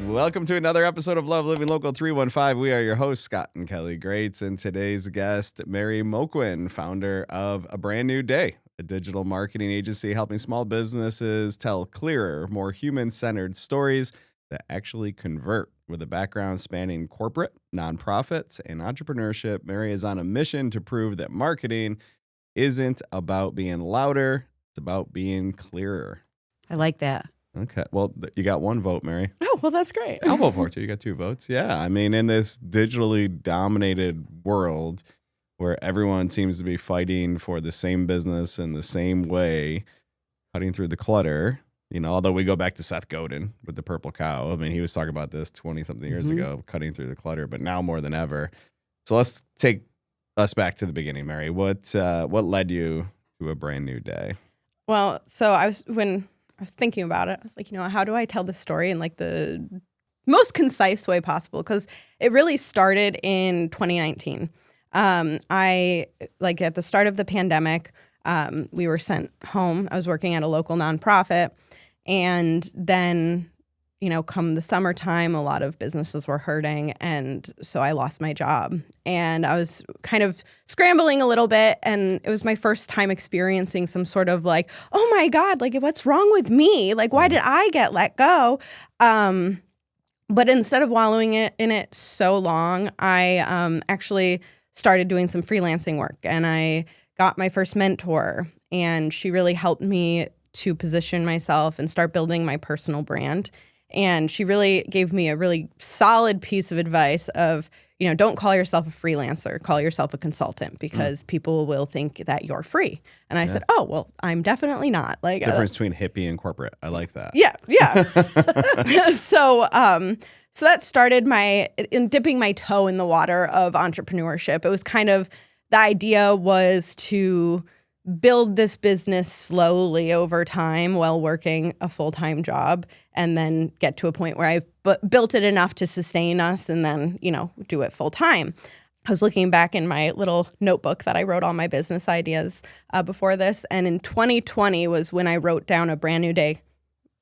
Welcome to another episode of Love Living Local 315. We are your hosts, Scott and Kelly Greats, and today's guest, Mary Moquin, founder of A Brand New Day, a digital marketing agency helping small businesses tell clearer, more human-centered stories that actually convert. With a background spanning corporate, nonprofits, and entrepreneurship, Mary is on a mission to prove that marketing isn't about being louder, it's about being clearer. I like that. Okay. Well, you got one vote, Mary. Oh, well, that's great. I'll vote for it too. You got 2 votes. Yeah. I mean, in this digitally dominated world where everyone seems to be fighting for the same business in the same way, cutting through the clutter, you know, although we go back to Seth Godin with the purple cow. I mean, he was talking about this 20-something years ago, cutting through the clutter, but now more than ever. So let's take us back to the beginning, Mary. What led you to A Brand New Day? Well, so when I was thinking about it, I was like, how do I tell this story in like the most concise way possible? Because it really started in 2019. I at the start of the pandemic, we were sent home. I was working at a local nonprofit, and then, come the summertime, a lot of businesses were hurting, and so I lost my job. And I was kind of scrambling a little bit, and it was my first time experiencing some sort of like, oh my God, like what's wrong with me? Like, why did I get let go? But instead of wallowing in it so long, I actually started doing some freelancing work, and I got my first mentor, and she really helped me to position myself and start building my personal brand. And she really gave me a really solid piece of advice of, don't call yourself a freelancer, call yourself a consultant, because people will think that you're free. And I said, oh, well, I'm definitely not. Like Difference between hippie and corporate. I like that. Yeah. So that started in dipping my toe in the water of entrepreneurship. It was kind of, the idea was to build this business slowly over time while working a full-time job, and then get to a point where I've built it enough to sustain us, and then, do it full-time. I was looking back in my little notebook that I wrote all my business ideas before this, and in 2020 was when I wrote down A Brand New Day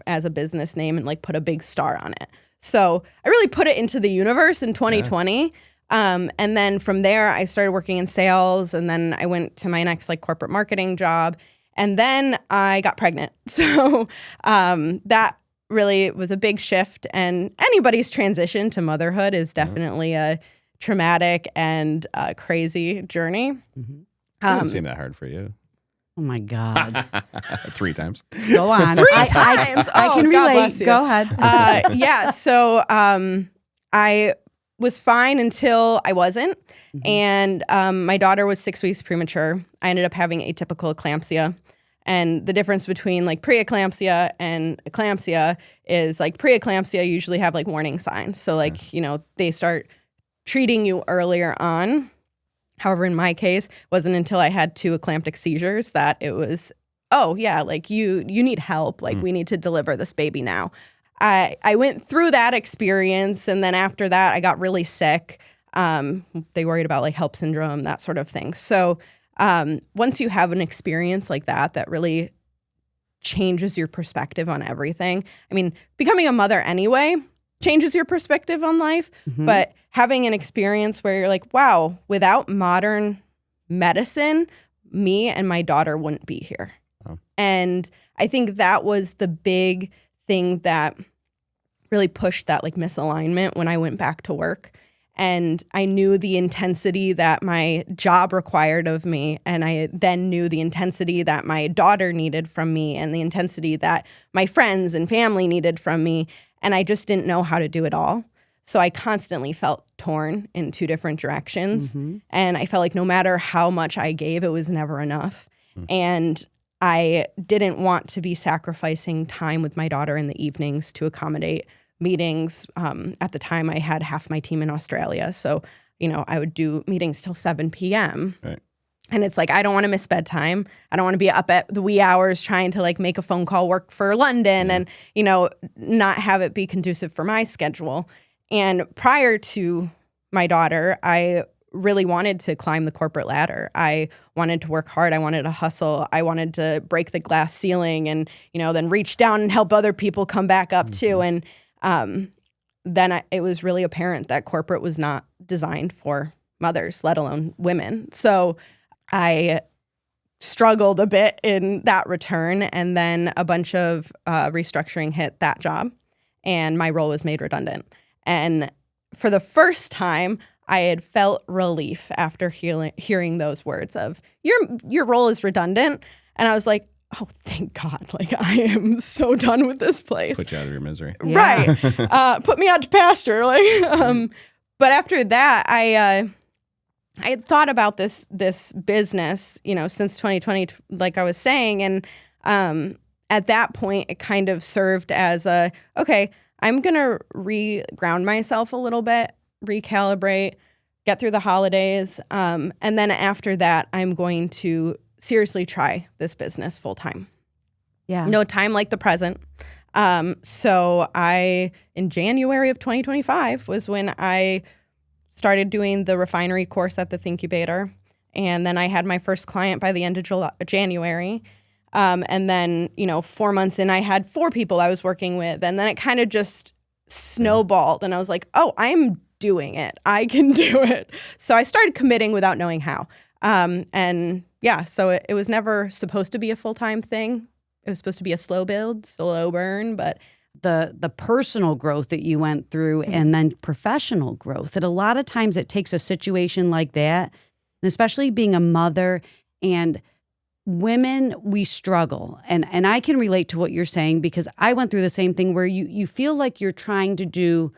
as a business name and put a big star on it. So I really put it into the universe in 2020. Yeah. And then from there, I started working in sales, and then I went to my next corporate marketing job, and then I got pregnant. So that really was a big shift, and anybody's transition to motherhood is definitely a traumatic and crazy journey. It doesn't seem that hard for you. Oh my God. 3 times. Go on. 3 times. I can relate. Go ahead. So I was fine until I wasn't. And my daughter was 6 weeks premature. I ended up having atypical eclampsia. And the difference between preeclampsia and eclampsia is preeclampsia usually have warning signs. So they start treating you earlier on. However, in my case, it wasn't until I had 2 eclamptic seizures that it was, oh yeah, you need help. We need to deliver this baby now. I went through that experience, and then after that, I got really sick. They worried about HELLP syndrome, that sort of thing. So once you have an experience like that really changes your perspective on everything. I mean, becoming a mother anyway changes your perspective on life, but having an experience where you're wow, without modern medicine, me and my daughter wouldn't be here. Oh. And I think that was the big thing that really pushed that misalignment when I went back to work. And I knew the intensity that my job required of me, and I then knew the intensity that my daughter needed from me, and the intensity that my friends and family needed from me, and I just didn't know how to do it all. So I constantly felt torn in 2 different directions, and I felt no matter how much I gave, it was never enough. And I didn't want to be sacrificing time with my daughter in the evenings to accommodate meetings. At the time, I had half my team in Australia. So, I would do meetings till 7 p.m. Right. And it's I don't want to miss bedtime. I don't want to be up at the wee hours trying to make a phone call work for London and, not have it be conducive for my schedule. And prior to my daughter, I really wanted to climb the corporate ladder. I wanted to work hard. I wanted to hustle. I wanted to break the glass ceiling and, then reach down and help other people come back up too. And then it was really apparent that corporate was not designed for mothers, let alone women. So I struggled a bit in that return, and then a bunch of restructuring hit that job, and my role was made redundant. And for the first time, I had felt relief after hearing those words of your role is redundant. And I was like, oh, thank God. Like, I am so done with this place. Put you out of your misery. Yeah. Right. Put me out to pasture. But after that, I had thought about this business, since 2020, like I was saying. And at that point, it kind of served as okay, I'm going to re-ground myself a little bit, recalibrate, get through the holidays. And then after that, I'm going to seriously try this business full time. Yeah. No time like the present. So in January of 2025 was when I started doing the refinery course at the Thinkubator. And then I had my first client by the end of January. And then, 4 months in, I had 4 people I was working with. And then it kind of just snowballed. And I was like, oh, I'm doing it. I can do it. So I started committing without knowing how. So it was never supposed to be a full-time thing. It was supposed to be a slow build, slow burn, but the personal growth that you went through and then professional growth, that a lot of times it takes a situation like that, and especially being a mother, and women, we struggle. And I can relate to what you're saying, because I went through the same thing where you feel like you're trying to do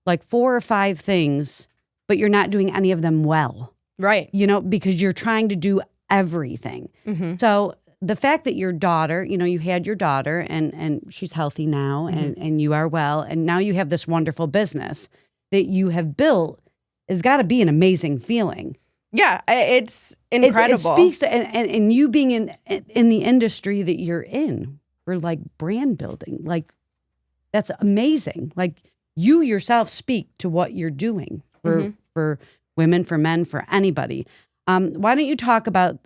like 4 or 5 things, but you're not doing any of them well. Right. Because you're trying to do everything. Mm-hmm. So the fact that your daughter, you had your daughter and she's healthy now, mm-hmm. and you are well, and now you have this wonderful business that you have built, has got to be an amazing feeling. Yeah, it's incredible. It speaks to, and you being in the industry that you're in, for like brand building, like that's amazing. Like you yourself speak to what you're doing for women, for men, for anybody. Why don't you talk about,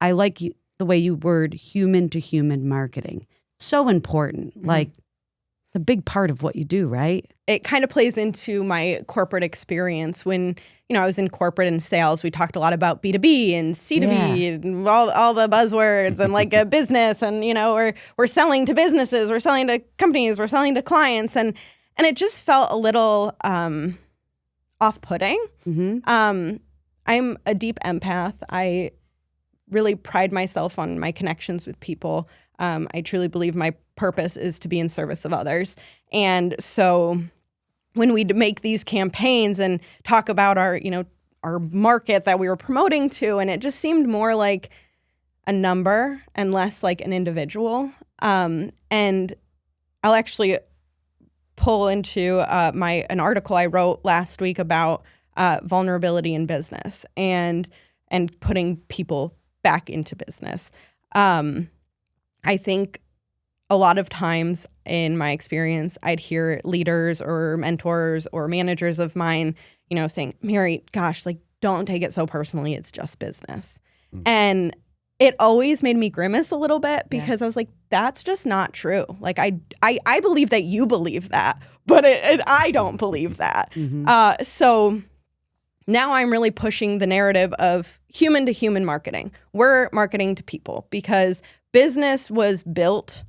I like the way you word human to human marketing. So important. Mm-hmm. Like it's a big part of what you do, right? It kind of plays into my corporate experience. When, I was in corporate and sales, we talked a lot about B2B and C2B and all the buzzwords and like a business, and, we're selling to businesses, we're selling to companies, we're selling to clients. And it just felt a little off-putting. Mm-hmm. I'm a deep empath. I really pride myself on my connections with people. I truly believe my purpose is to be in service of others. And so when we'd make these campaigns and talk about our market that we were promoting to, and it just seemed more like a number and less like an individual. And I'll actually pull into an article I wrote last week about vulnerability in business and putting people back into business. I think a lot of times in my experience, I'd hear leaders or mentors or managers of mine, saying, Mary, gosh, like, don't take it so personally. It's just business. Mm. And it always made me grimace a little bit, because I was like, that's just not true. Like, I believe that you believe that, but I don't believe that. Mm-hmm. So now I'm really pushing the narrative of human to human marketing. We're marketing to people because business was built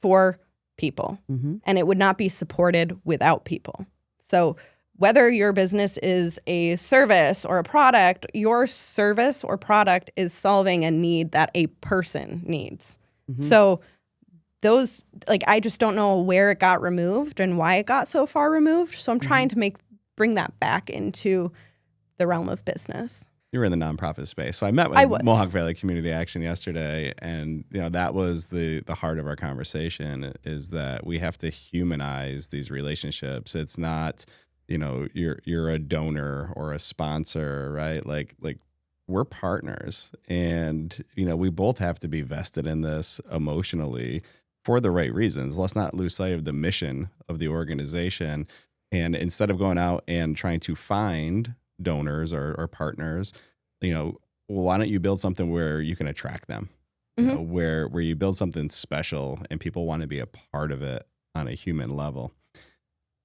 for people, mm-hmm. and it would not be supported without people. So whether your business is a service or a product, your service or product is solving a need that a person needs. Mm-hmm. So those, like, I just don't know where it got removed and why it got so far removed. So I'm trying to bring that back into the realm of business. You were in the nonprofit space. So I met with Mohawk Valley Community Action yesterday, and that was the heart of our conversation, is that we have to humanize these relationships. It's not, you're a donor or a sponsor, right? Like we're partners, and we both have to be vested in this emotionally for the right reasons. Let's not lose sight of the mission of the organization. And instead of going out and trying to find donors or partners, why don't you build something where you can attract them, mm-hmm. where you build something special and people want to be a part of it on a human level.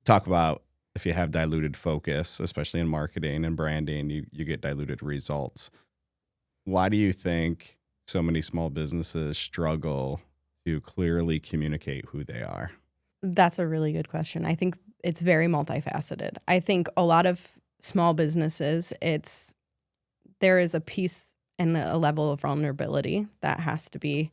Talk about if you have diluted focus, especially in marketing and branding, you get diluted results. Why do you think so many small businesses struggle to clearly communicate who they are? That's a really good question. I think it's very multifaceted. I think a lot of small businesses, there is a piece and a level of vulnerability that has to be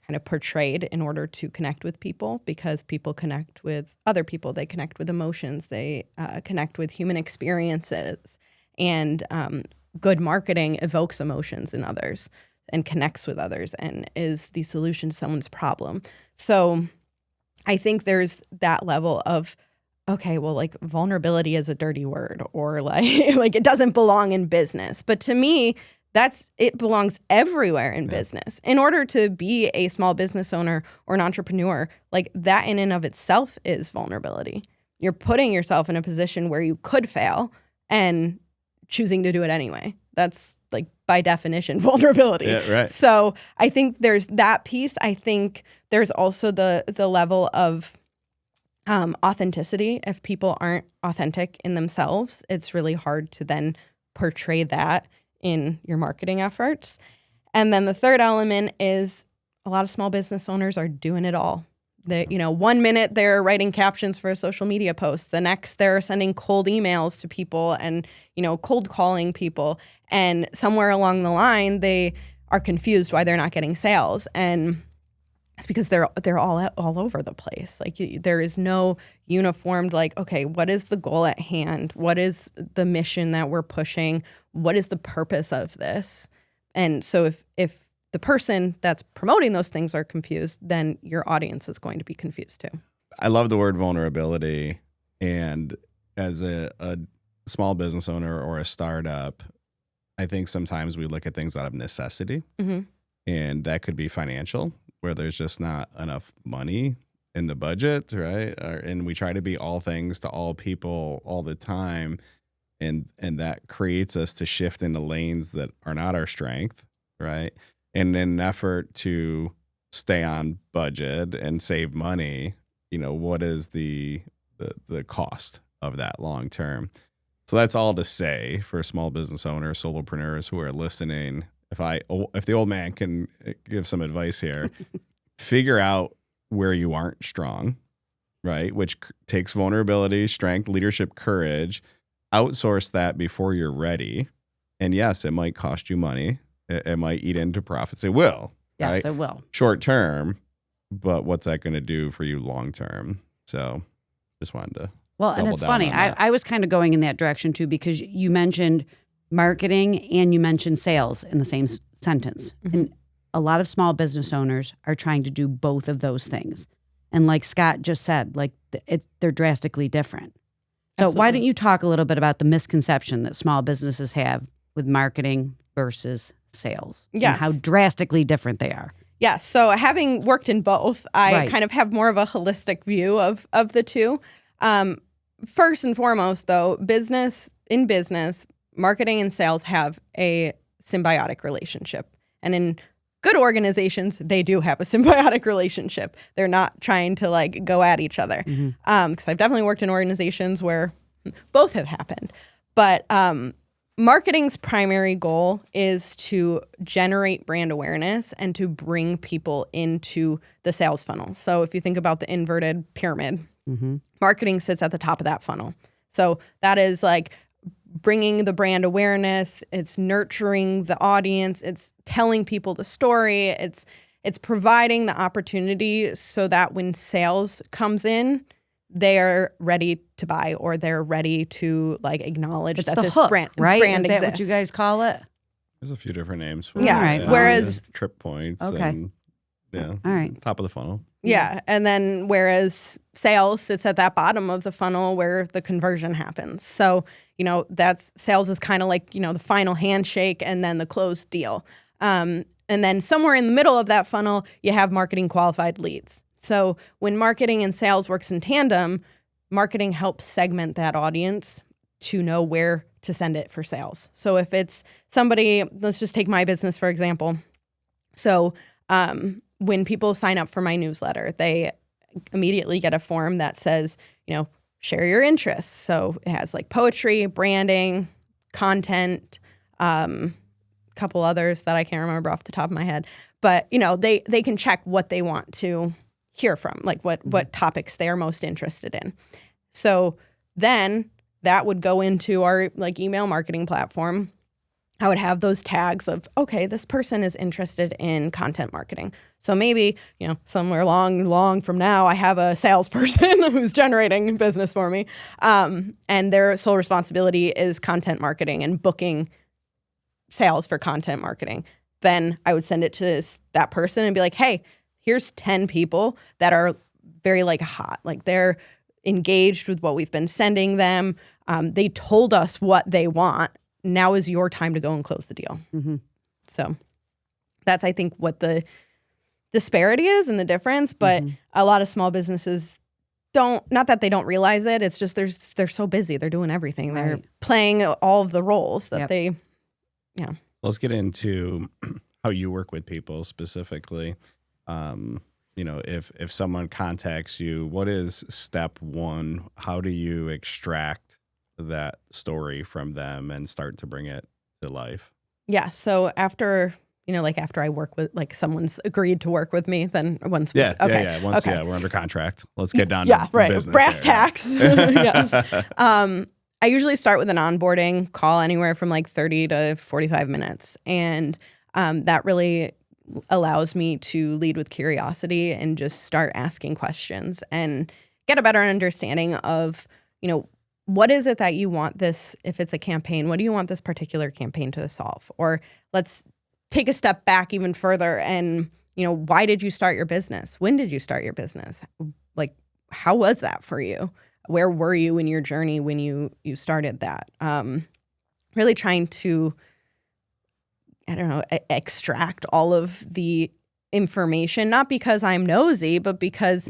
kind of portrayed in order to connect with people, because people connect with other people. They connect with emotions. They connect with human experiences. And good marketing evokes emotions in others and connects with others and is the solution to someone's problem. So I think there's that level of, okay, well, like vulnerability is a dirty word, or like it doesn't belong in business. But to me, it belongs everywhere in business. In order to be a small business owner or an entrepreneur, like that in and of itself is vulnerability. You're putting yourself in a position where you could fail and choosing to do it anyway. That's like by definition vulnerability. Yeah, right. So I think there's that piece. I think there's also the level of authenticity. If people aren't authentic in themselves, it's really hard to then portray that in your marketing efforts. And then the third element is a lot of small business owners are doing it all. They, 1 minute they're writing captions for a social media post. The next they're sending cold emails to people and, cold calling people. And somewhere along the line, they are confused why they're not getting sales. And it's because they're all over the place. Like there is no uniformed, like, okay, what is the goal at hand? What is the mission that we're pushing? What is the purpose of this? And so if the person that's promoting those things are confused, then your audience is going to be confused too. I love the word vulnerability. And as a small business owner or a startup, I think sometimes we look at things out of necessity. Mm-hmm. And that could be financial, where there's just not enough money in the budget, right? And we try to be all things to all people all the time. And that creates us to shift into lanes that are not our strength, right? And in an effort to stay on budget and save money, what is the cost of that long term? So that's all to say for small business owners, solopreneurs who are listening. If the old man can give some advice here, figure out where you aren't strong, right? Which takes vulnerability, strength, leadership, courage. Outsource that before you're ready. And yes, it might cost you money. It might eat into profits. It will. Yes, right? it will. Short term, but what's that going to do for you long term? So just wanted to. Well, and it's funny. I was kind of going in that direction too, because you mentioned marketing and you mentioned sales in the same sentence. Mm-hmm. And a lot of small business owners are trying to do both of those things. And like Scott just said, like they're drastically different. So Absolutely. Why don't you talk a little bit about the misconception that small businesses have with marketing versus sales? Yes. And how drastically different they are. Yeah. So having worked in both, I kind of have more of a holistic view of the two. First and foremost, though, business, marketing and sales have a symbiotic relationship. And in good organizations, they do have a symbiotic relationship. They're not trying to like go at each other. Because I've definitely worked in organizations where both have happened. But marketing's primary goal is to generate brand awareness and to bring people into the sales funnel. So if you think about the inverted pyramid, marketing sits at the top of that funnel. So that is like bringing the brand awareness, it's nurturing the audience, it's telling people the story, it's providing the opportunity so that when sales comes in, they are ready to buy, or they're ready to like acknowledge it's that the this hook, brand Is that exists. what you guys call it? There's a few different names for Yeah. it. Right. Whereas trip points. Okay. And, All right. Top of the funnel. Yeah. And then whereas sales sits at that bottom of the funnel where the conversion happens. So, that's sales is kind of like, the final handshake and then the closed deal. And then somewhere in the middle of that funnel, you have marketing qualified leads. So when marketing and sales works in tandem, marketing helps segment that audience to know where to send it for sales. So if it's somebody, let's just take my business, for example. So when people sign up for my newsletter, they immediately get a form that says, share your interests. So it has like poetry, branding, content, couple others that I can't remember off the top of my head. But, they can check what they want to hear from, like what topics they are most interested in. So then that would go into our like email marketing platform. I would have those tags of, okay, this person is interested in content marketing. So maybe, somewhere long from now, I have a salesperson who's generating business for me. And their sole responsibility is content marketing and booking sales for content marketing. Then I would send it to that person and be like, hey, here's 10 people that are very like hot. Like they're engaged with what we've been sending them. They told us what they want. Now is your time to go and close the deal. Mm-hmm. So that's, I think, what the disparity is and the difference. But a lot of small businesses not that they don't realize it. It's just they're so busy. They're doing everything. They're playing all of the roles that they. Yeah. Let's get into how you work with people specifically. If someone contacts you, what is step one? How do you extract that story from them and start to bring it to life? Yeah. So after I work with, like, someone's agreed to work with me, then once we're under contract, let's get down to business. Brass tacks. Yes. I usually start with an onboarding call anywhere from like 30 to 45 minutes. And that really allows me to lead with curiosity and just start asking questions and get a better understanding of, what is it that you want this, if it's a campaign, what do you want this particular campaign to solve? Or let's take a step back even further and, why did you start your business? When did you start your business? Like, how was that for you? Where were you in your journey when you started that? Really trying to, extract all of the information, not because I'm nosy, but because,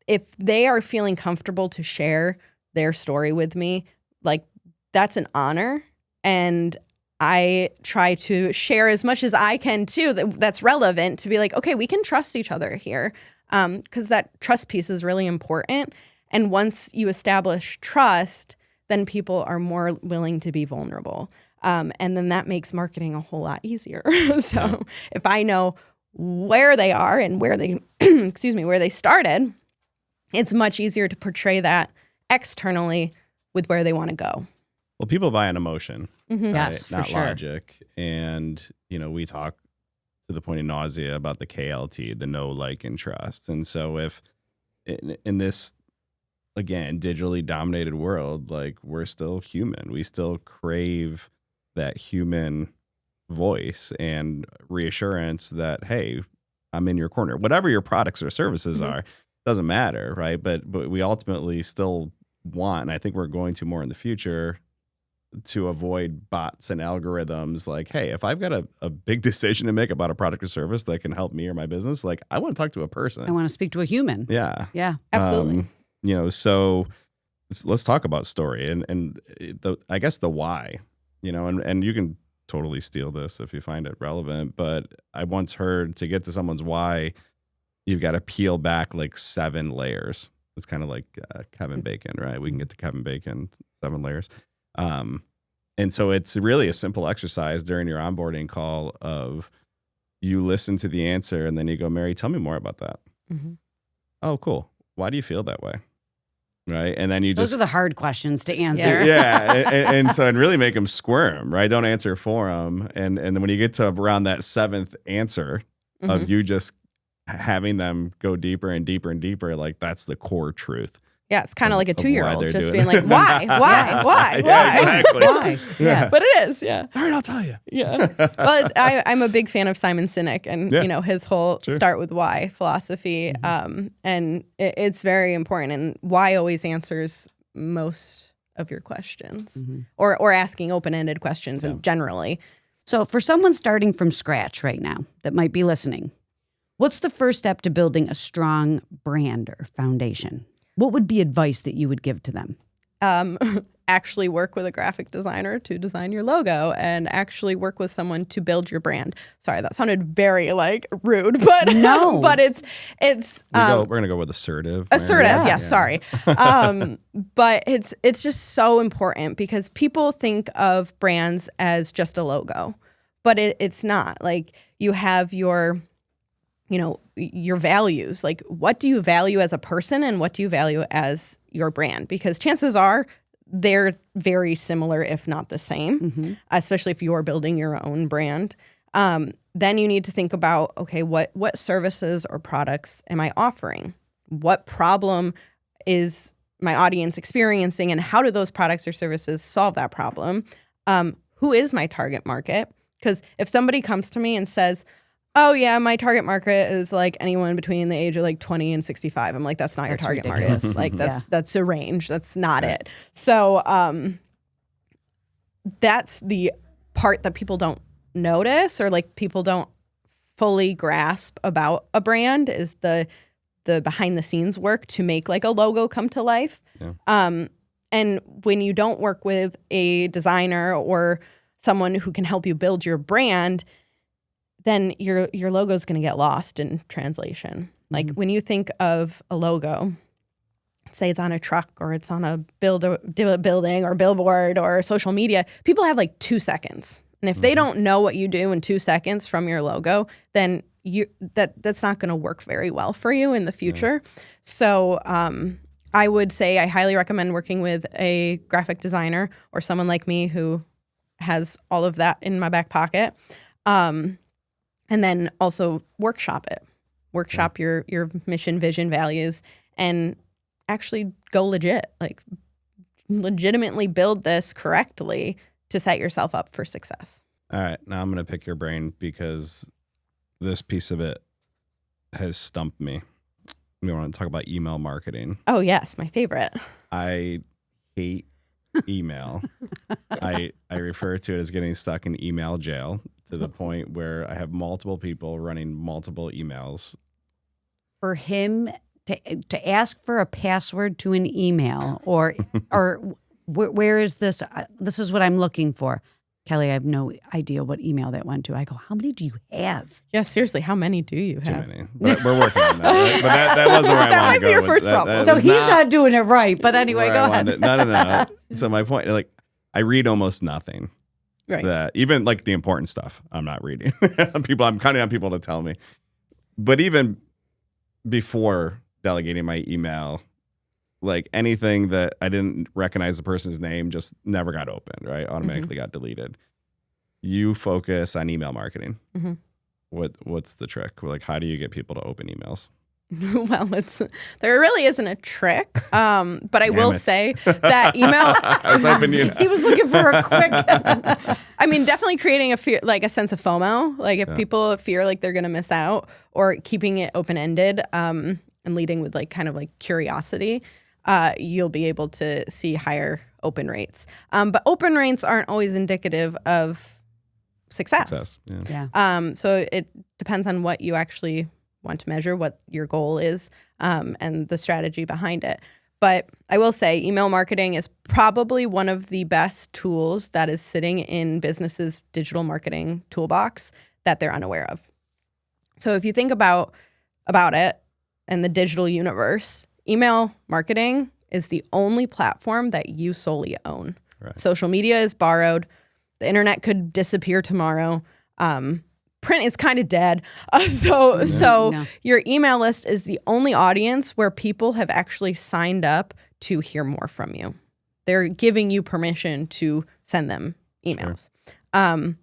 if they are feeling comfortable to share their story with me, like, that's an honor. And I try to share as much as I can too, that's relevant, to be like, okay, we can trust each other here. Because that trust piece is really important. And once you establish trust, then people are more willing to be vulnerable. And then that makes marketing a whole lot easier. So if I know where they are and where they, where they started, it's much easier to portray that externally with where they want to go. Well, people buy an emotion, right? Yes, not for sure. logic. And, we talk to the point of nausea about the KLT, the know, like, and trust. And so if in this, again, digitally dominated world, like, we're still human. We still crave that human voice and reassurance that, hey, I'm in your corner. Whatever your products or services are, doesn't matter, right? But we ultimately still want, and I think we're going to more in the future, to avoid bots and algorithms. Like, hey, if I've got a big decision to make about a product or service that can help me or my business, like, I want to talk to a person. I want to speak to a human. Yeah. Yeah. Absolutely. So let's talk about story and I guess the why, and you can totally steal this if you find it relevant. But I once heard, to get to someone's why, you've got to peel back like 7 layers. It's kind of like Kevin Bacon, right? We can get to Kevin Bacon, 7 layers. And so it's really a simple exercise during your onboarding call of, you listen to the answer and then you go, Mary, tell me more about that. Oh, cool. Why do you feel that way? Right. And then Those are the hard questions to answer. Yeah. and really make them squirm, right? Don't answer for them. And then when you get to around that 7th answer of you just having them go deeper and deeper and deeper, like, that's the core truth. Yeah, it's kind of like a 2-year-old just being it. like, why? Exactly. Why? Yeah. But it is, yeah. All right, I'll tell you. Yeah. But I'm a big fan of Simon Sinek and, his whole start with why philosophy. And it's very important. And why always answers most of your questions or asking open-ended questions and generally. So for someone starting from scratch right now that might be listening, what's the first step to building a strong brand or foundation? What would be advice that you would give to them? actually work with a graphic designer to design your logo and actually work with someone to build your brand. Sorry, that sounded very like rude, but No. but it's we're gonna go with assertive. assertive. Mary. Yes, sorry. But it's just so important because people think of brands as just a logo, but it's not. Like you have your values. Like what do you value as a person and what do you value as your brand? Because chances are they're very similar, if not the same, especially if you're building your own brand. Then you need to think about, okay, what services or products am I offering? What problem is my audience experiencing and how do those products or services solve that problem? Who is my target market? Because if somebody comes to me and says, oh yeah, my target market is like anyone between the age of like 20 and 65. I'm like, that's not your target ridiculous. market. Like that's a range. That's not it. So that's the part that people don't notice or like people don't fully grasp about a brand is the behind the scenes work to make like a logo come to life. Yeah. And when you don't work with a designer or someone who can help you build your brand, then your logo is going to get lost in translation. Like when you think of a logo, say it's on a truck or it's on a building or billboard or social media, people have like 2 seconds. And if they don't know what you do in 2 seconds from your logo, then that's not going to work very well for you in the future. Yeah. So I would say I highly recommend working with a graphic designer or someone like me who has all of that in my back pocket. And then also workshop it. Workshop your mission, vision, values, and actually go legit. Like legitimately build this correctly to set yourself up for success. All right. Now I'm going to pick your brain because this piece of it has stumped me. We want to talk about email marketing. Oh, yes. My favorite. I hate email. I refer to it as getting stuck in email jail to the point where I have multiple people running multiple emails. For him to ask for a password to an email or where is this? This is what I'm looking for. Kelly, I have no idea what email that went to. I go, how many do you have? Yeah, seriously, how many do you have? Too many. But we're working on that. Right? But that wasn't where I that wanted might to be go your with first that. problem. So he's not doing it right. But anyway, go ahead. No. So my point, like, I read almost nothing. Right. That even like the important stuff, I'm not reading. I'm counting on people to tell me. But even before delegating my email, like anything that I didn't recognize the person's name just never got opened, right? Automatically got deleted. You focus on email marketing. Mm-hmm. What's the trick? Like, how do you get people to open emails? Well, there really isn't a trick, but I will say that email. I was hoping He was looking for a quick. I mean, definitely creating a fear, like a sense of FOMO. Like if people fear like they're going to miss out, or keeping it open ended, and leading with like kind of like curiosity, you'll be able to see higher open rates. But open rates aren't always indicative of success. Yeah. So it depends on what you actually want to measure, what your goal is, and the strategy behind it. But I will say email marketing is probably one of the best tools that is sitting in businesses' digital marketing toolbox that they're unaware of. So if you think about it and the digital universe, email marketing is the only platform that you solely own. Right. Social media is borrowed. The internet could disappear tomorrow. Print is kind of dead. So your email list is the only audience where people have actually signed up to hear more from you. They're giving you permission to send them emails. Sure.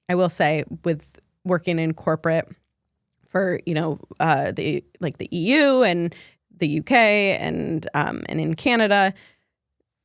I will say with working in corporate for, the EU and the UK and in Canada,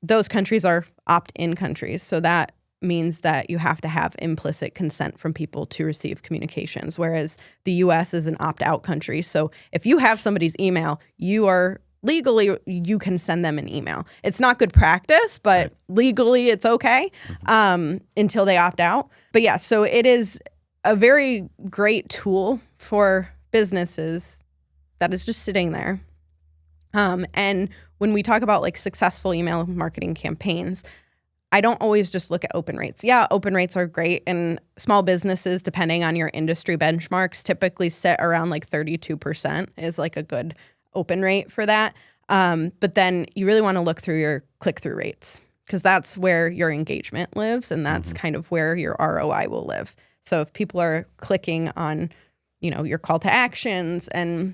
those countries are opt-in countries. So that means that you have to have implicit consent from people to receive communications, whereas the U.S. is an opt-out country. So if you have somebody's email, you can send them an email. It's not good practice, but legally it's okay until they opt out. But yeah, so it is a very great tool for businesses that is just sitting there. And when we talk about like successful email marketing campaigns, I don't always just look at open rates. Yeah, open rates are great. And small businesses, depending on your industry benchmarks, typically sit around like 32% is like a good open rate for that. But then you really want to look through your click-through rates, because that's where your engagement lives, and that's kind of where your ROI will live. So if people are clicking on, your call to actions and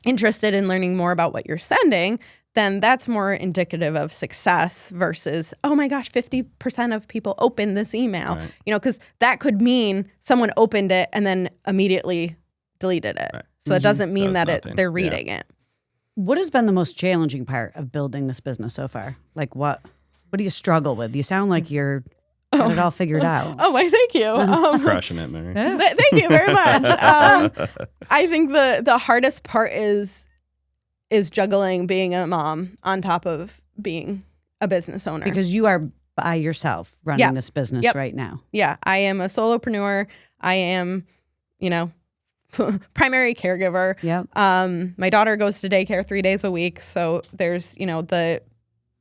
interested in learning more about what you're sending, then that's more indicative of success versus, oh my gosh, 50% of people opened this email, Right. Because that could mean someone opened it and then immediately deleted it. Right. So it doesn't mean Does that nothing. they're reading it. What has been the most challenging part of building this business so far? Like what do you struggle with? You sound like you're got it all figured out. Oh, my, thank you. Crushing it, Mary. Thank you very much. I think the hardest part is juggling being a mom on top of being a business owner. Because you are by yourself running this business right now. Yeah, I am a solopreneur. I am, primary caregiver. Yep. My daughter goes to daycare 3 days a week. So there's, the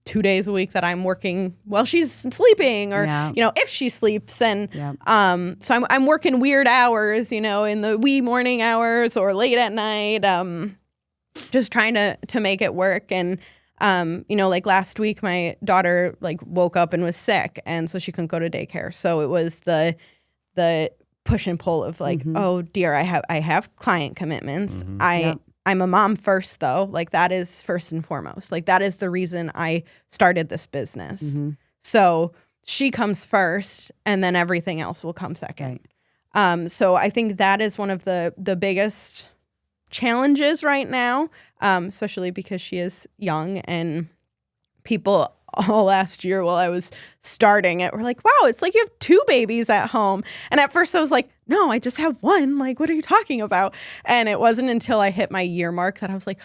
2 days a week that I'm working while she's sleeping, or, if she sleeps. And so I'm working weird hours, in the wee morning hours or late at night, just trying to make it work. And, like last week, my daughter like woke up and was sick, and so she couldn't go to daycare. So it was the push and pull of like, oh dear, I have client commitments. I'm a mom first, though. Like that is first and foremost. Like that is the reason I started this business. So she comes first, and then everything else will come second. Right. So I think that is one of the biggest challenges right now, especially because she is young, and people all last year while I was starting it were like, wow, it's like you have 2 babies at home. And at first I was like, no, I just have 1. Like, what are you talking about? And it wasn't until I hit my year mark that I was like,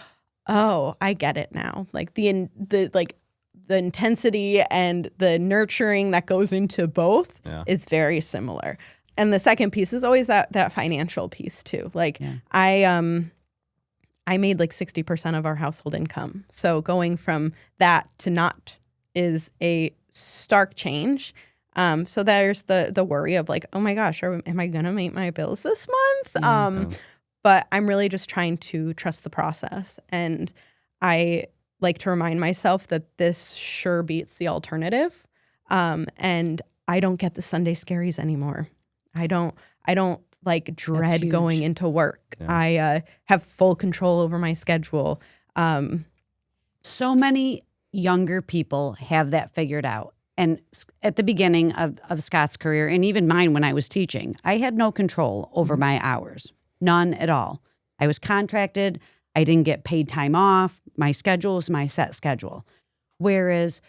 oh, I get it now. Like the intensity and the nurturing that goes into both is very similar. And the second piece is always that financial piece too. Like I made like 60% of our household income. So going from that to not is a stark change. So there's the worry of like, oh my gosh, am I going to make my bills this month? But I'm really just trying to trust the process. And I like to remind myself that this sure beats the alternative. And I don't get the Sunday scaries anymore. I don't like dread going into work. Yeah. I have full control over my schedule. So many younger people have that figured out. And at the beginning of Scott's career, and even mine when I was teaching, I had no control over my hours. None at all. I was contracted. I didn't get paid time off. My schedule was my set schedule. Whereas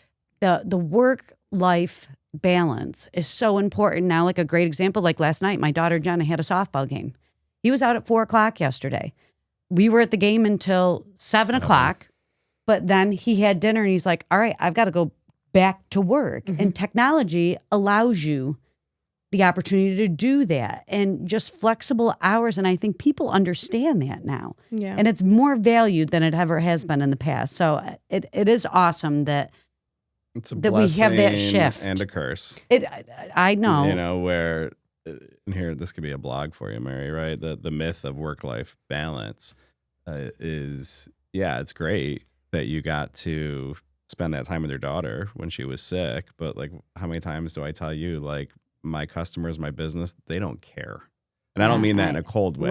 the work-life balance is so important now. Like a great example, like last night, my daughter Jenna had a softball game. He was out at 4:00 yesterday. We were at the game until 7:00, but then he had dinner and he's like, all right, I've got to go back to work. And technology allows you the opportunity to do that and just flexible hours. And I think people understand that now. Yeah. And it's more valued than it ever has been in the past. So it is awesome that it's a that we have that shift and a curse. I know. You know, where here, this could be a blog for you, Mary, right? The myth of work-life balance is, it's great that you got to spend that time with your daughter when she was sick. But like, how many times do I tell you, like, my customers, my business, they don't care. And I don't mean that in a cold way.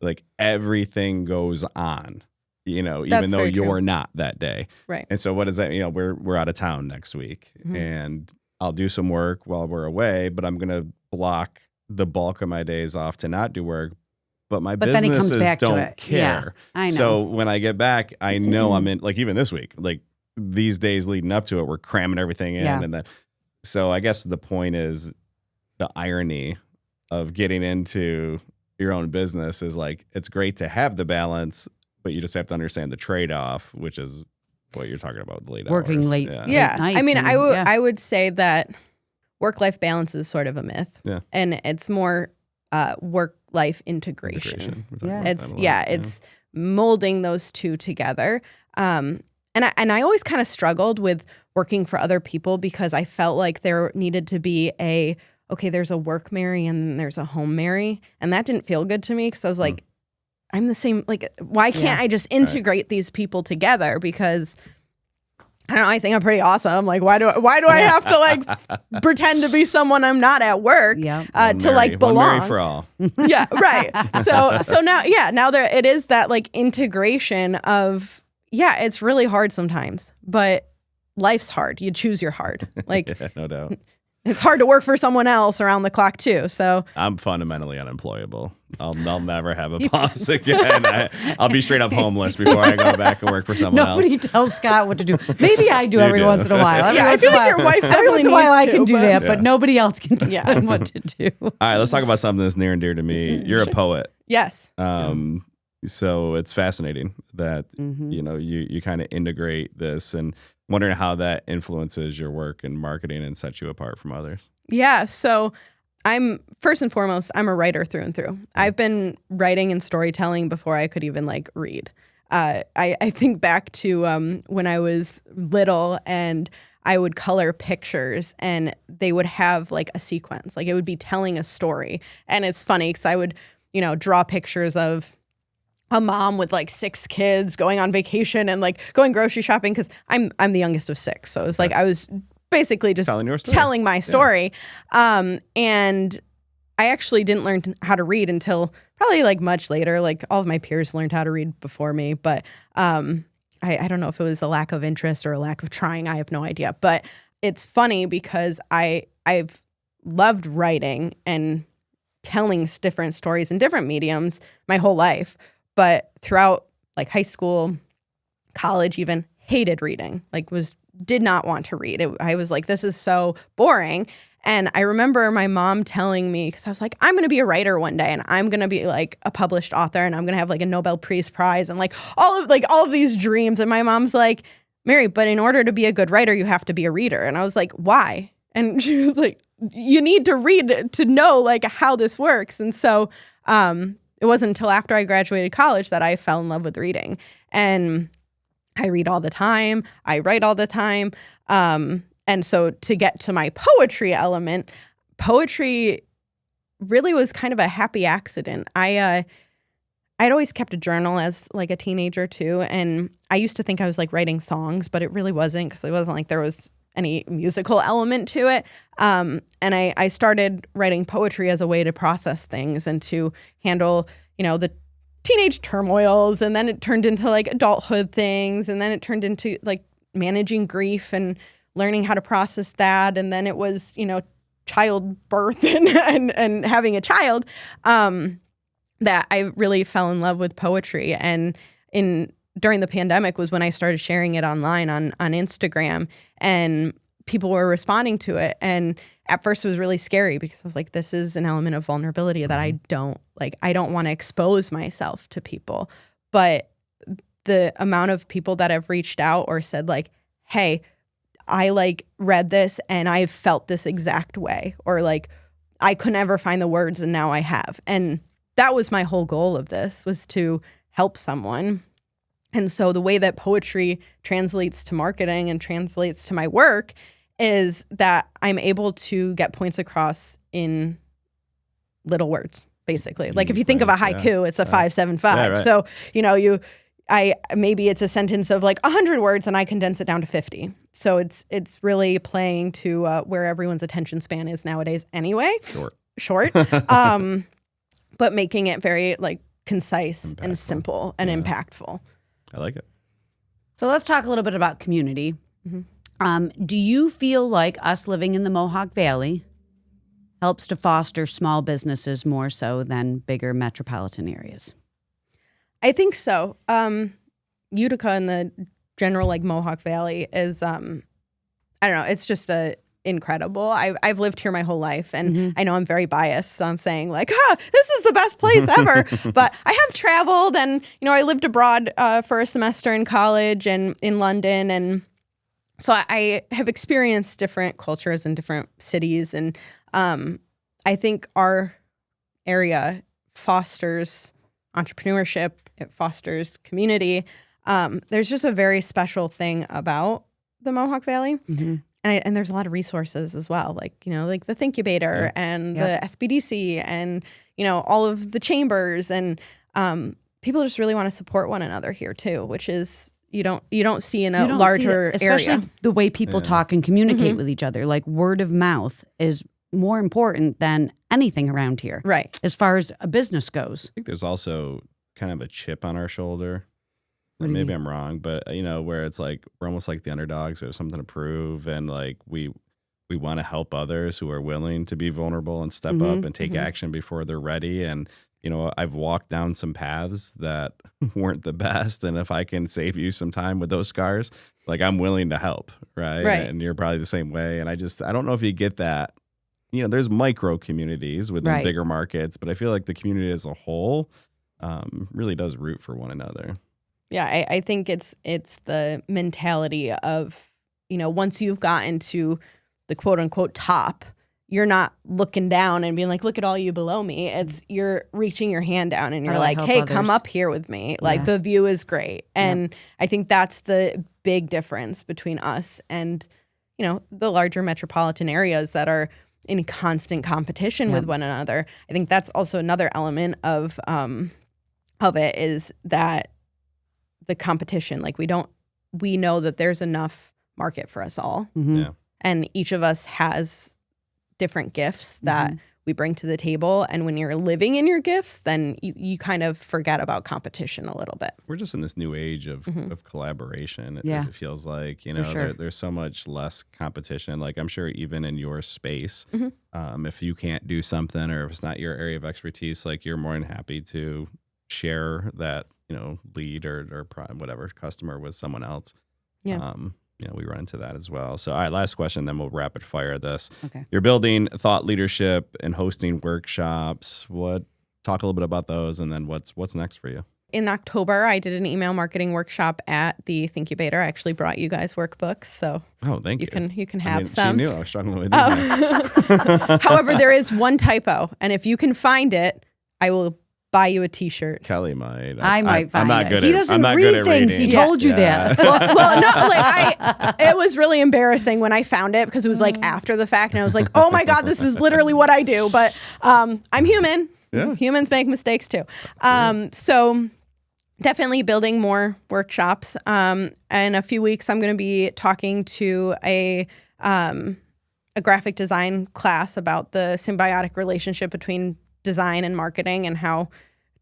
Like everything goes on. Even though you're not that day. Right. And so what is that? We're out of town next week and I'll do some work while we're away, but I'm going to block the bulk of my days off to not do work. But my businesses don't care. Yeah, I know. So when I get back, I know I'm in, like even this week, like these days leading up to it, we're cramming everything in. And then, so I guess the point is the irony of getting into your own business is like, it's great to have the balance, but you just have to understand the trade-off, which is what you're talking about, the late working hours. late. Yeah. Late I mean, and, I would say that work-life balance is sort of a myth. Yeah. And it's more work-life integration. It's it's molding those two together. I always kind of struggled with working for other people because I felt like there needed to be there's a work Mary and then there's a home Mary. And that didn't feel good to me because I was like, I'm the same. Like, why can't I just integrate these people together? Because I don't know. I think I'm pretty awesome. Like, why do I have to like pretend to be someone I'm not at work? Yeah. To like belong. One Mary for all. Yeah, right. So now there it is that like integration of it's really hard sometimes, but life's hard. You choose your hard. Like, Yeah, no doubt. it's hard to work for someone else around the clock too. So I'm fundamentally unemployable. I'll never have a boss again. I'll be straight up homeless before I go back and work for someone Nobody else. tells Scott what to do. Maybe I do You every do. once in a while. I feel like your wife every once in a definitely while I needs can to, do but- that, but nobody else can tell them what to do. All right, let's talk about something that's near and dear to me. You're a poet. yes. So it's fascinating that you kind of integrate this, and wondering how that influences your work and marketing and sets you apart from others. Yeah. So I'm first and foremost, I'm a writer through and through. I've been writing and storytelling before I could even like read. I think back to when I was little and I would color pictures and they would have like a sequence, like it would be telling a story. And it's funny because I would, draw pictures of a mom with like 6 kids going on vacation and like going grocery shopping because I'm the youngest of 6. So it was like I was basically just telling my story. Yeah. And I actually didn't learn how to read until probably like much later. Like all of my peers learned how to read before me. But I don't know if it was a lack of interest or a lack of trying. I have no idea. But it's funny because I've loved writing and telling different stories in different mediums my whole life. But throughout like high school, college, even hated reading, like did not want to read. I was like, this is so boring. And I remember my mom telling me, because I was like, I'm going to be a writer one day and I'm going to be like a published author and I'm going to have like a Nobel Peace Prize and like all of these dreams. And my mom's like, Mary, but in order to be a good writer, you have to be a reader. And I was like, why? And she was like, you need to read to know like how this works. And so it wasn't until after I graduated college that I fell in love with reading. And I read all the time. I write all the time. And so to get to my poetry element, poetry really was kind of a happy accident. I'd always kept a journal as like a teenager too. And I used to think I was like writing songs, but it really wasn't because it wasn't like there was any musical element to it. And I started writing poetry as a way to process things and to handle, the teenage turmoils. And then it turned into like adulthood things. And then it turned into like managing grief and learning how to process that. And then it was, childbirth and having a child, that I really fell in love with poetry. And during the pandemic was when I started sharing it online on Instagram, and people were responding to it. And at first it was really scary because I was like, this is an element of vulnerability that I don't want to expose myself to people. But the amount of people that have reached out or said like, hey, I like read this and I felt this exact way, or like I could never find the words and now I have. And that was my whole goal of this, was to help someone. And so the way that poetry translates to marketing and translates to my work is that I'm able to get points across in little words, basically. Like if you think of a haiku, it's a 575. Yeah, right. So, maybe it's a sentence of like 100 words and I condense it down to 50. So it's really playing to where everyone's attention span is nowadays anyway. Short. But making it very like concise and simple and impactful. I like it. So let's talk a little bit about community. Mm-hmm. Do you feel like us living in the Mohawk Valley helps to foster small businesses more so than bigger metropolitan areas? I think so. Utica and the general like Mohawk Valley is, I don't know, it's just incredible. I've lived here my whole life, and I know I'm very biased on saying like, this is the best place ever. But I have traveled, and I lived abroad for a semester in college and in London, and so I have experienced different cultures in different cities, and I think our area fosters entrepreneurship. It fosters community. There's just a very special thing about the Mohawk Valley. Mhm. And there's a lot of resources as well, like, like the Thinkubator and the SBDC and, all of the chambers. And people just really want to support one another here too, which is you don't see in a larger especially area. the way people talk and communicate with each other. Like word of mouth is more important than anything around here. Right. As far as a business goes. I think there's also kind of a chip on our shoulder. What do you Maybe mean? I'm wrong, but where it's like we're almost like the underdogs. We have something to prove, and like we want to help others who are willing to be vulnerable and step up and take action before they're ready. And I've walked down some paths that weren't the best, and if I can save you some time with those scars, like I'm willing to help, right? And you're probably the same way. And I don't know if you get that. There's micro communities within bigger markets, but I feel like the community as a whole really does root for one another. Yeah, I think it's the mentality of, once you've gotten to the quote unquote top, you're not looking down and being like, look at all you below me. It's you're reaching your hand down and you're like, hey, come up here with me. Like the view is great. And I think that's the big difference between us and, the larger metropolitan areas that are in constant competition with one another. I think that's also another element of it is that the competition, like we know that there's enough market for us all. Yeah. And each of us has different gifts that we bring to the table. And when you're living in your gifts, then you kind of forget about competition a little bit. We're just in this new age of collaboration. It feels like, there's so much less competition. Like I'm sure even in your space, if you can't do something or if it's not your area of expertise, like you're more than happy to share that, lead or whatever customer with someone else. Yeah. We run into that as well. So, all right, last question, then we'll rapid fire this. Okay. You're building thought leadership and hosting workshops. Talk a little bit about those, and then what's next for you? In October, I did an email marketing workshop at the Thinkubator. I actually brought you guys workbooks, so thank you. You can have some. She knew I was struggling with it. However, there is one typo, and if you can find it, I will buy you a T-shirt. Kelly might. I might find I'm not it. good He at, doesn't I'm not read good at things. reading. He told you that. Well, no, like it was really embarrassing when I found it because it was like after the fact, and I was like, oh my God, this is literally what I do. But I'm human. Yeah. Humans make mistakes too. So definitely building more workshops. In a few weeks, I'm going to be talking to a graphic design class about the symbiotic relationship between design and marketing and how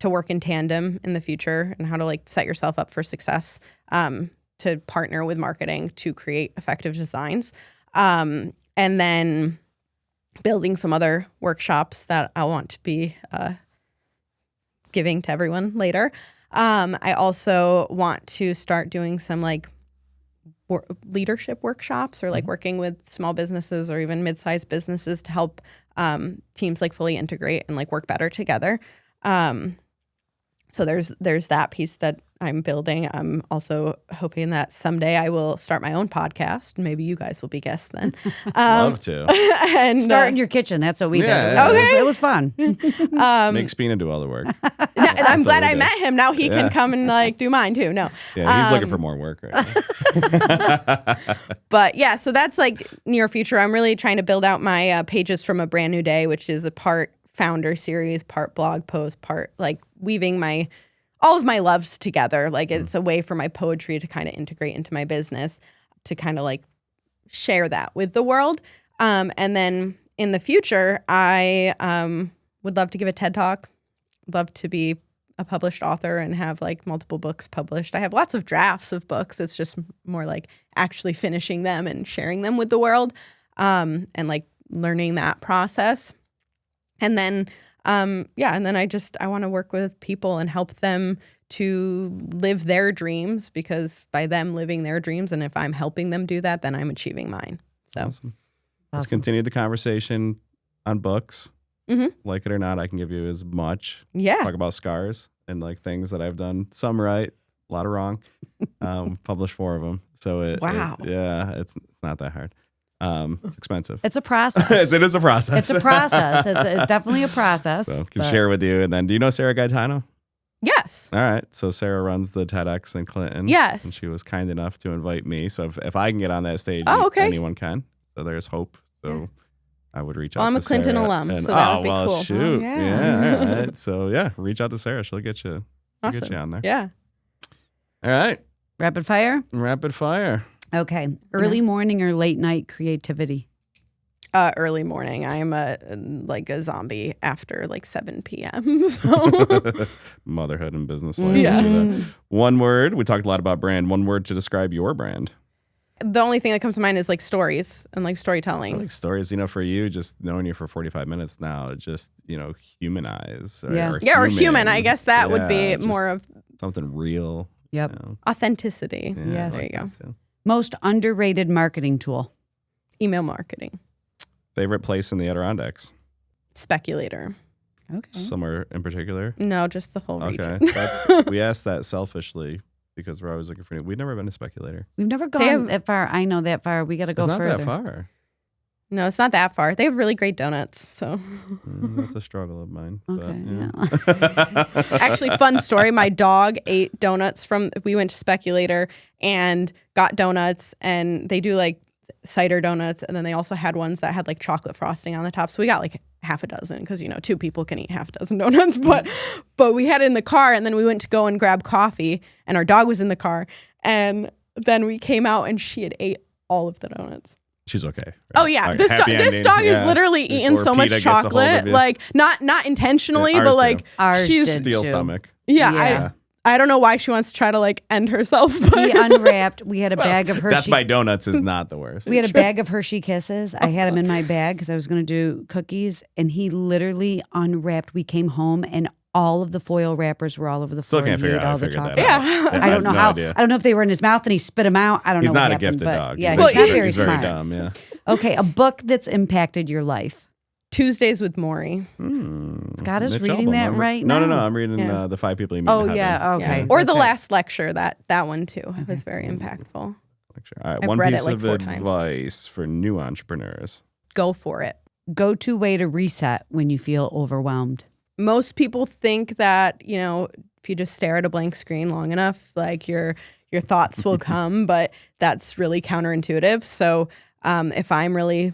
to work in tandem in the future and how to like set yourself up for success to partner with marketing to create effective designs. And then building some other workshops that I want to be giving to everyone later. I also want to start doing some like leadership workshops or like working with small businesses or even mid-sized businesses to help teams like fully integrate and like work better together. So there's that piece that I'm building. I'm also hoping that someday I will start my own podcast. Maybe you guys will be guests then. Love to. And Start in your kitchen. That's what we did. Yeah. Okay. It was fun. Make Spina do all the work. and I'm glad what we I did. met him. Now he can come and like do mine too. No. Yeah, he's looking for more work right now. But yeah, so that's like near future. I'm really trying to build out my pages from a brand new day, which is a part founder series, part blog post, part like weaving all of my loves together. Like it's a way for my poetry to kind of integrate into my business to kind of like share that with the world. And then in the future, I would love to give a TED Talk. Love to be a published author and have like multiple books published. I have lots of drafts of books. It's just more like actually finishing them and sharing them with the world, and like learning that process. And then, and then I want to work with people and help them to live their dreams, because by them living their dreams, and if I'm helping them do that, then I'm achieving mine. So Awesome. Let's continue the conversation on books. Like it or not, I can give you as much. yeah, Talk about scars and like things that I've done. Some right, a lot of wrong. Published 4 of them. So it's not that hard. It's expensive. It's a process. It is a process. It's a process. It's definitely a process. So can share with you. And then, do you know Sarah Gaetano? Yes. All right. So Sarah runs the TEDx in Clinton. Yes. And she was kind enough to invite me. So if I can get on that stage, okay. anyone can. So there's hope. So I would reach out Well, I'm to a Clinton Sarah alum, and- so that would be well, cool. Shoot. Oh, yeah. Yeah. All right. So yeah, reach out to Sarah. She'll get you. Awesome. Get you on there. Yeah. All right. Rapid fire. Rapid fire. Okay. Early morning or late night creativity? Early morning. I am like a zombie after like 7 p.m. So Motherhood and business life. Yeah. One word. We talked a lot about brand. One word to describe your brand. the only thing that comes to mind is like stories and like I storytelling. like stories, for you, just knowing you for 45 minutes now, just, humanize. Or human. I guess that would be just more of something real. Yep. authenticity. Yeah, Yes. I There you go. that too. Most underrated marketing tool? Email marketing. Favorite place in the Adirondacks? Speculator. Okay. Somewhere in particular? No, just the whole Okay. region. We asked that selfishly because we're always looking for We've never been to Speculator. We've never They gone have- that far. I know that far. We got to go It's not further. that far. No, it's not that far. They have really great donuts. So That's a struggle of mine. Okay. But, Yeah. actually, fun story. My dog ate donuts we went to Speculator and got donuts, and they do like cider donuts, and then they also had ones that had like chocolate frosting on the top. So we got like half a dozen because 2 people can eat half a dozen donuts. But we had it in the car, and then we went to go and grab coffee, and our dog was in the car, and then we came out, and she had ate all of the donuts. She's okay. Right? Oh yeah, Okay, this happy dog ending. is Yeah. literally eating Before so much PETA gets a hold of chocolate, you. like not intentionally, Yeah, ours but do. like Ours she's did. Steel too. stomach. yeah. Yeah. I don't know why she wants to try to like end herself, He but unwrapped. We had a bag of Hershey. Death by donuts is not the worst. We had a bag of Hershey Kisses. I had them in my bag because I was going to do cookies, and he literally unwrapped. We came home, and all of the foil wrappers were all over the Still floor. can't and he figure ate out how all to the figure that chocolate. out. Yeah. I don't know no how. idea. I don't know if they were in his mouth and he spit them out. I don't He's know. not what a happened, gifted but dog. Yeah, He's he's not very he's smart. very dumb. Yeah. Okay, a book that's impacted your life. Tuesdays with Maury. Scott is Mitch reading Albom, that remember? right No, now. I'm reading Yeah. The 5 People You Meet Oh in Heaven. yeah, okay. Yeah. Or That's the right. last lecture, that one too was very impactful. Lecture. All right, I've one read it piece like of 4 times. advice for new entrepreneurs. Go for it. Go-to way to reset when you feel overwhelmed. Most people think that, if you just stare at a blank screen long enough, like your thoughts will come, but that's really counterintuitive. So if I'm really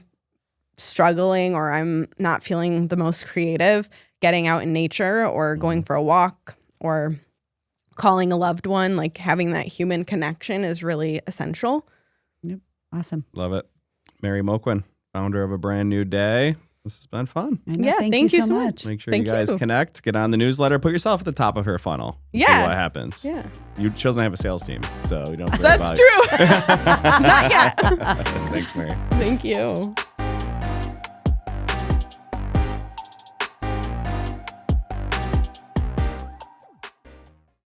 struggling or I'm not feeling the most creative, getting out in nature or going for a walk or calling a loved one, like having that human connection is really essential. Yep, awesome. Love it. Mary Moquin, founder of A Brand New Day. This has been fun. I know. Yeah, thank you so much. Make sure Thank you guys you. connect, get on the newsletter, put yourself at the top of her funnel. See Yeah. what happens. Yeah. She doesn't have a sales team, so you don't have to worry That's about true. Not yet. Thanks, Mary. Thank you.